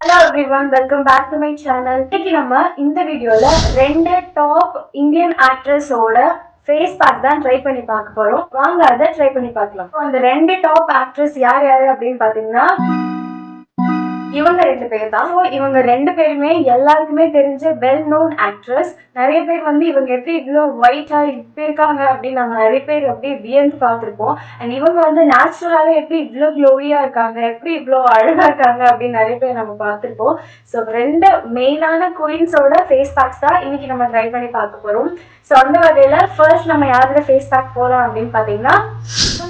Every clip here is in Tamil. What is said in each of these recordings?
Hello everyone, welcome back to my channel. இன்னைக்கு நம்ம இந்த வீடியோல ரெண்டு டாப் இந்தியன் ஆக்ட்ரஸோட ஃபேஸ் பேக் தான் ட்ரை பண்ணி பார்க்க போறோம். வாங்க அதை ட்ரை பண்ணி பார்க்கலாம். அந்த ரெண்டு டாப் ஆக்ட்ரஸ் யார் யாரு அப்படின்னு பாத்தீங்கன்னா இவங்க ரெண்டு பேர் தான். இவங்க ரெண்டு பேருமே எல்லாருக்குமே தெரிஞ்ச வெல் நோன் ஆக்ட்ரஸ். நிறைய பேர் இவங்க எப்படி இவ்வளோ ஒயிட்டா இப்படி இருக்காங்க அப்படின்னு நாங்கள் நிறைய பேர் அப்படியே வியந்து பார்த்துருப்போம். அண்ட் இவங்க நேச்சுரலாவே எப்படி இவ்வளோ க்ளோரியா இருக்காங்க, எப்படி இவ்வளோ அழகா இருக்காங்க அப்படின்னு நிறைய பேர் நம்ம பார்த்துருப்போம். ஸோ ரெண்டு மெயினான குயின்ஸோட ஃபேஸ் பேக்ஸ் தான் இன்னைக்கு நம்ம ட்ரை பண்ணி பார்க்க போறோம். ஸோ அந்த வகையில ஃபர்ஸ்ட் நம்ம யாரோட ஃபேஸ் பேக் போகலாம் அப்படின்னு பார்த்தீங்கன்னா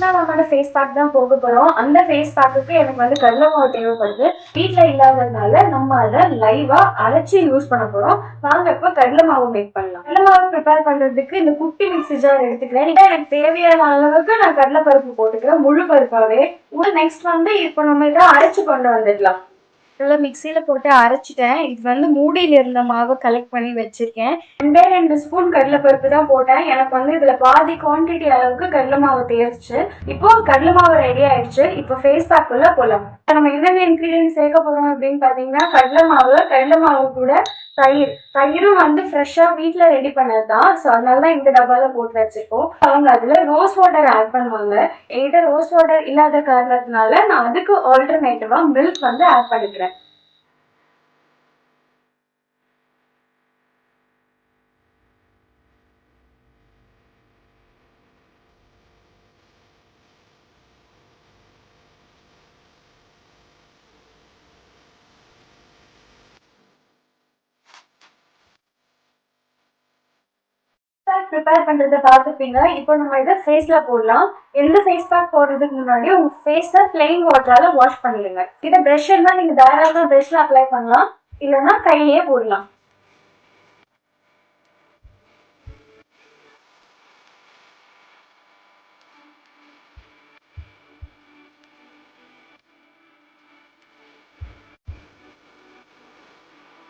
நம்மளோட ஃபேஸ் பேக் தான் போக போறோம். அந்த ஃபேஸ் பேக்குக்கு எனக்கு கடலை மாவு தேவைப்படுது. வீட்டுல இல்லாததுனால நம்ம அதை லைவா அரைச்சி யூஸ் பண்ண போறோம். வாங்க இப்போ கடலை மாவு மேக் பண்ணலாம். கடலை மாவு ப்ரிப்பேர் பண்றதுக்கு இந்த குட்டி மிக்ஸி ஜார் எடுத்துக்கிறேன். எனக்கு தேவையான அளவுக்கு நான் கடலை பருப்பு போட்டுக்கிறேன், முழு பருப்பாவே. நெக்ஸ்ட் இப்போ நம்ம இதை அரைச்சு கொண்டு வந்துடலாம். நல்லா மிக்சியில் போட்டு அரைச்சிட்டேன். இது மூடியில் இருந்த மாவை கலெக்ட் பண்ணி வச்சிருக்கேன். 2 ஸ்பூன் கடலைப்பருப்பு தான் போட்டேன். எனக்கு இதுல பாதி குவான்டிட்டி அளவுக்கு கடலை மாவு தேர்ச்சு. இப்போ கடலை மாவு ரெடி ஆயிடுச்சு. இப்போ ஃபேஸ் பேக் உள்ள போலாம். நம்ம என்னென்ன இன்கிரீடியன்ட் சேர்க்க போறோம் அப்படின்னு பாத்தீங்கன்னா கடலை மாவு கூட தயிரும் ஃப்ரெஷ்ஷா வீட்டுல ரெடி பண்ணதுதான். ஸோ அதனாலதான் இந்த டப்பால போட்டு வச்சிருக்கோம். அவங்க அதுல ரோஸ் வாட்டர் ஆட் பண்ணுவாங்க. என்கிட்ட ரோஸ் வாட்டர் இல்லாத காரணத்தினால நான் அதுக்கு ஆல்டர்னேட்டிவா மில்க் ஆட் பண்ணிக்கிறேன். ப்ரிப்பேர் பண்றதை பார்த்துப்பீங்க. இப்போ நம்ம இதை ஃபேஸ்ல போடலாம். எந்த ஃபேஸ் பேக் போடுறதுக்கு முன்னாடி உங்க ஃபேஸை பிளெயின் வாட்டரால வாஷ் பண்ணிடுங்க. இதை ப்ரஷ் இருந்தா நீங்க தாராளமா ப்ரஷ்ல அப்ளை பண்ணலாம், இல்லைன்னா கையிலேயே போடலாம்.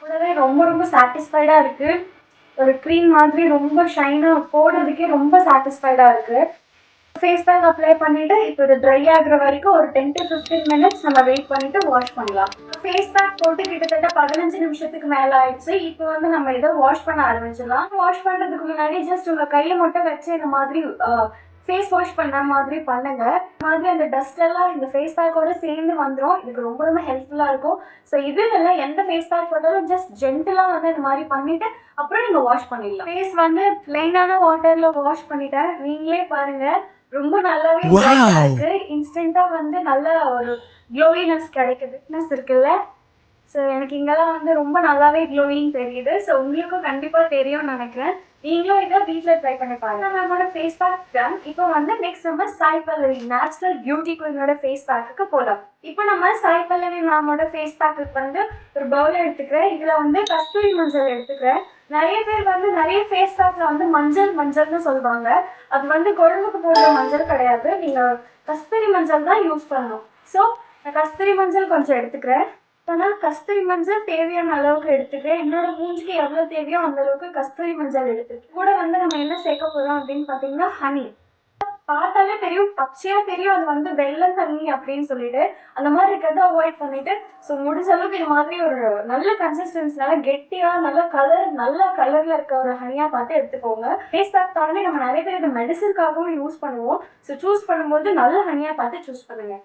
கூடவே ரொம்ப ரொம்ப சாட்டிஸ்ஃபைடா இருக்கு. ஒரு க்ரீம் மாதிரி ரொம்ப ஷைனா போடுறதுக்கே ரொம்ப சாட்டிஸ்ஃபைடா இருக்கு. ஃபேஸ் பேக் அப்ளை பண்ணிட்டு இப்போ இது ட்ரை ஆகுற வரைக்கும் ஒரு 10 to 15 மினிட்ஸ் நம்ம வெயிட் பண்ணிட்டு வாஷ் பண்ணலாம். ஃபேஸ் பேக் போட்டு கிட்டத்தட்ட 15 நிமிஷத்துக்கு மேல ஆயிடுச்சு. இப்போ நம்ம இதை வாஷ் பண்ண ஆரம்பிச்சிடலாம். வாஷ் பண்றதுக்கு முன்னாடி ஜஸ்ட் உங்க கையை மட்டும் வச்சு இந்த மாதிரி ஃபேஸ் வாஷ் பண்ண மாதிரி பண்ணுங்க. இந்த மாதிரி அந்த டஸ்ட் எல்லாம் இந்த ஃபேஸ் பேக்கோட சேர்ந்து வந்துடும். இதுக்கு ரொம்ப ரொம்ப ஹெல்ப்ஃபுல்லா இருக்கும். ஸோ இது இல்லை, எந்த ஃபேஸ் பேக் போட்டாலும் ஜஸ்ட் ஜென்டலா இந்த மாதிரி பண்ணிட்டு அப்புறம் நீங்க வாஷ் பண்ணிடலாம். ஃபேஸ் பிளைனான வாட்டர்ல வாஷ் பண்ணிட்டேன். நீங்களே பாருங்க, ரொம்ப நல்லாவே இருக்கு. இன்ஸ்டன்டா நல்ல ஒரு க்ளோயினஸ் கிடைக்குது. ஃபிட்னஸ் இருக்குல்ல. ஸோ எனக்கு இங்கெல்லாம் ரொம்ப நல்லாவே க்ளோயிங் தெரியுது. ஸோ உங்களுக்கும் கண்டிப்பா தெரியும்னு நினைக்கிறேன். நீங்களும் இதை வீட்டில் ட்ரை பண்ணி பாருங்க. நம்மளோட ஃபேஸ் பேக் டன். இப்போ நெக்ஸ்ட் நம்ம Sai Pallavi natural beauty குயினோட face pack போகலாம். இப்போ நம்ம சாய் பல்லவி மேமோட ஃபேஸ் பேக்கு ஒரு பவுல் எடுத்துக்கிறேன். இதுல கஸ்தூரி மஞ்சள் எடுத்துக்கிறேன். நிறைய பேர் நிறைய ஃபேஸ் பேக்ல மஞ்சள் மஞ்சள்னு சொல்லுவாங்க. அது குழம்புக்கு போடுற மஞ்சள் கிடையாது. நீங்க கஸ்தூரி மஞ்சள் தான் யூஸ் பண்ணணும். ஸோ நான் கஸ்தூரி மஞ்சள் கொஞ்சம் எடுத்துக்கிறேன். ஆனால் கஸ்தூரி மஞ்சள் தேவையான அளவுக்கு எடுத்துக்கிறேன். என்னோட மூஞ்சிக்கு எவ்வளோ தேவையோ அந்த அளவுக்கு கஸ்தூரி மஞ்சள் எடுத்துக்கிறேன். கூட நம்ம என்ன சேர்க்க போறோம் அப்படின்னு பார்த்தீங்கன்னா ஹனி. பார்த்தாலே தெரியும், பச்சையா தெரியும் அது வெள்ளம் தண்ணி அப்படின்னு சொல்லிட்டு அந்த மாதிரி இருக்கிறத அவாய்ட் பண்ணிட்டு ஸோ முடிஞ்ச அளவுக்கு இந்த மாதிரி ஒரு நல்ல கன்சிஸ்டன்சி, நல்ல கெட்டியா நல்ல கலர்ல இருக்க ஒரு ஹனியா பார்த்து எடுத்துக்கோங்க. ஃபேஸ் பேக் தாண்டி நம்ம நிறைய பேர் இது மெடிசனுக்காகவும் யூஸ் பண்ணுவோம். ஸோ சூஸ் பண்ணும்போது நல்ல ஹனியா பார்த்து சூஸ் பண்ணுங்க.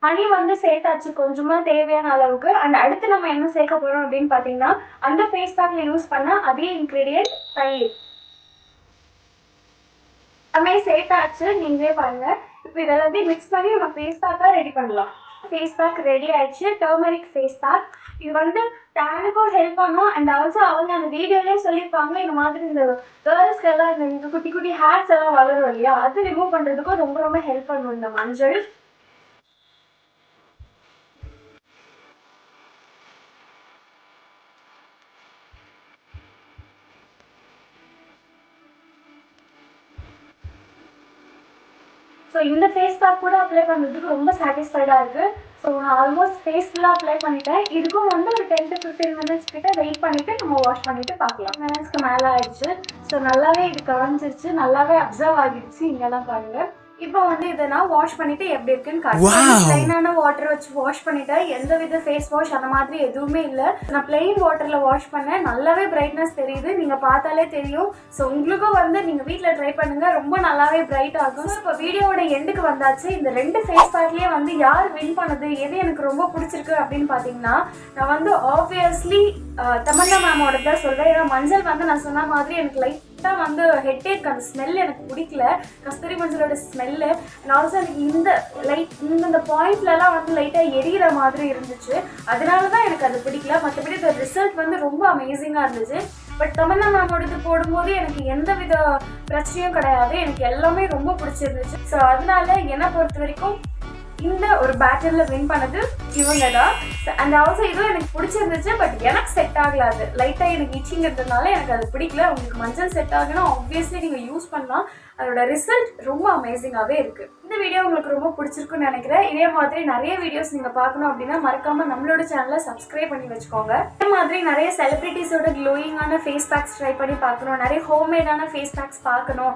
ஹனி சேர்த்தாச்சு கொஞ்சமா தேவையான அளவுக்கு. அண்ட் அடுத்து நம்ம என்ன சேர்க்க போறோம் அப்படின்னு பாத்தீங்கன்னா அந்த ஃபேஸ் பேக்ல யூஸ் பண்ண அதே இன்கிரீடியன்ட் தயிர். எல்லாமே சேர்த்தாச்சு, நீங்களே பாருங்க. இப்போ இதெல்லாத்தையும் மிக்ஸ் பண்ணி நம்ம ஃபேஸ் பேக்கா ரெடி பண்ணலாம். ஃபேஸ் பேக் ரெடி ஆயிடுச்சு. Turmeric face pack. இது டேனுக்கும் ஹெல்ப் பண்ணும். அண்ட் ஆல்சோ அவங்க அந்த வீடியோலயே சொல்லியிருப்பாங்க, இந்த மாதிரி இந்த கேர்ள்ஸ்க்கு எல்லாம் இந்த குட்டி குட்டி ஹேர்ஸ் எல்லாம் வளரும் இல்லையா, அது ரிமூவ் பண்றதுக்கும் ரொம்ப ரொம்ப ஹெல்ப் பண்ணும் இந்த மஞ்சள். ஸோ இந்த ஃபேஸ் பேக் கூட அப்ளை பண்ணுறதுக்கு ரொம்ப சாட்டிஸ்ஃபைடாக இருக்குது. ஸோ நான் ஆல்மோஸ்ட் ஃபேஸ் ஃபுல்லாக அப்ளை பண்ணிட்டேன். இதுக்கும் ஒரு 10 to 15 மினிட்ஸ் கிட்ட வெயிட் பண்ணிவிட்டு நம்ம வாஷ் பண்ணிவிட்டு பார்க்கலாம். மினிட்ஸ்க்கு மேலே ஆயிடுச்சு. ஸோ நல்லாவே இது கரைஞ்சிருச்சு, நல்லாவே அப்சர்வ் ஆகிடுச்சு. இங்கெல்லாம் பாருங்கள். இப்போ வந்து இதை நான் வாஷ் பண்ணிட்டு எப்படி இருக்குன்னு காட்டுறேன். பிளைனான வாட்டர் வச்சு வாஷ் பண்ணிட்டேன். எந்த வித ஃபேஸ் வாஷ் அந்த மாதிரி எதுவுமே இல்லை. நான் பிளெயின் வாட்டர்ல வாஷ் பண்ணேன். நல்லாவே பிரைட்னஸ் தெரியுது, நீங்க பார்த்தாலே தெரியும். ஸோ உங்களுக்கும் வந்து நீங்க வீட்டில் ட்ரை பண்ணுங்க, ரொம்ப நல்லாவே பிரைட் ஆகும். இப்போ வீடியோட எண்டுக்கு வந்தாச்சு. இந்த 2 ஃபேஸ் பேக்லயே வந்து யார் வின் பண்ணது, எது எனக்கு ரொம்ப பிடிச்சிருக்கு அப்படின்னு பார்த்தீங்கன்னா, நான் வந்து ஆப்வியஸ்லி தமன்னா மேமோட தான் சொல்வேன். ஏன்னா மஞ்சள் வந்து நான் சொன்ன மாதிரி எனக்கு லைட்டாக வந்து ஹெட்டேக், அந்த ஸ்மெல் எனக்கு பிடிக்கல, கஸ்தூரி மஞ்சளோட ஸ்மெல்லு. அண்ட் ஆல்சோ எனக்கு இந்த பாயிண்ட்லலாம் வந்து லைட்டாக எரியிற மாதிரி இருந்துச்சு, அதனால தான் எனக்கு அது பிடிக்கல. மற்றபடி இந்த ரிசல்ட் வந்து ரொம்ப அமேசிங்காக இருந்துச்சு. பட் தமன்னா மேமோடது போடும்போது எனக்கு எந்த வித பிரச்சனையும் கிடையாது, எனக்கு எல்லாமே ரொம்ப பிடிச்சிருந்துச்சு. ஸோ அதனால என்னை பொறுத்த வரைக்கும் இந்த ஒரு பேட்டில் வின் பண்ணது இவங்க தான். அண்ட் ஆல்சோ இதுவும் எனக்கு பிடிச்சிருந்துச்சு, பட் எனக்கு செட் ஆகல. அது லைட்டாக எனக்கு இச்சிங்கிறதுனால எனக்கு அது பிடிக்கல. உங்களுக்கு மஞ்சள் செட் ஆகுனா ஆப்வியஸ்லி நீங்கள் யூஸ் பண்ணலாம். அதோட ரிசல்ட் ரொம்ப அமேசிங்காகவே இருக்குது. இந்த வீடியோ உங்களுக்கு ரொம்ப பிடிச்சிருக்குன்னு நினைக்கிறேன். இதே மாதிரி நிறைய வீடியோஸ் நீங்கள் பார்க்கணும் அப்படின்னா மறக்காமல் நம்மளோட சேனலை சப்ஸ்கிரைப் பண்ணி வச்சுக்கோங்க. இதே மாதிரி நிறைய செலிபிரிட்டிஸோட க்ளோயிங்கான ஃபேஸ் பேக்ஸ் ட்ரை பண்ணி பார்க்கணும், நிறைய ஹோம்மேடான ஃபேஸ் பேக்ஸ் பார்க்கணும்.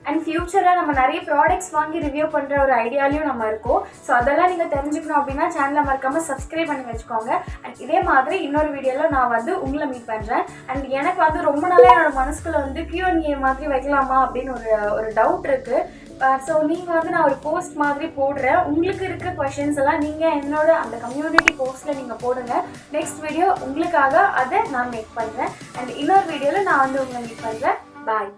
அண்ட் ஃபியூச்சரில் நம்ம நிறைய ப்ராடக்ட்ஸ் வாங்கி ரிவ்யூ பண்ணுற ஒரு ஐடியாலையும் நம்ம இருக்கோம். ஸோ அதெல்லாம் நீங்கள் தெரிஞ்சுக்கணும் அப்படின்னா சேனலை மறக்காமல் சப்ஸ்கிரைப் பண்ணி வச்சுக்கோங்க. அண்ட் இதே மாதிரி இன்னொரு வீடியோவில் நான் வந்து உங்களை மீட் பண்ணுறேன். அண்ட் எனக்கு வந்து ரொம்ப நாளே என்னோட மனசுக்குள்ள வந்து Q&A மாதிரி வைக்கலாமா அப்படின்னு ஒரு டவுட் இருக்குது. ஸோ நீங்கள் வந்து நான் ஒரு போஸ்ட் மாதிரி போடுறேன். உங்களுக்கு இருக்க கொஷின்ஸ் எல்லாம் நீங்கள் என்னோட அந்த கம்யூனிட்டி போஸ்ட்டில் நீங்கள் போடுங்க. நெக்ஸ்ட் வீடியோ உங்களுக்காக அதை நான் மேக் பண்ணுறேன். அண்ட் இன்னொரு வீடியோவில் நான் வந்து உங்களை மீட் பண்ணுறேன். பாய்.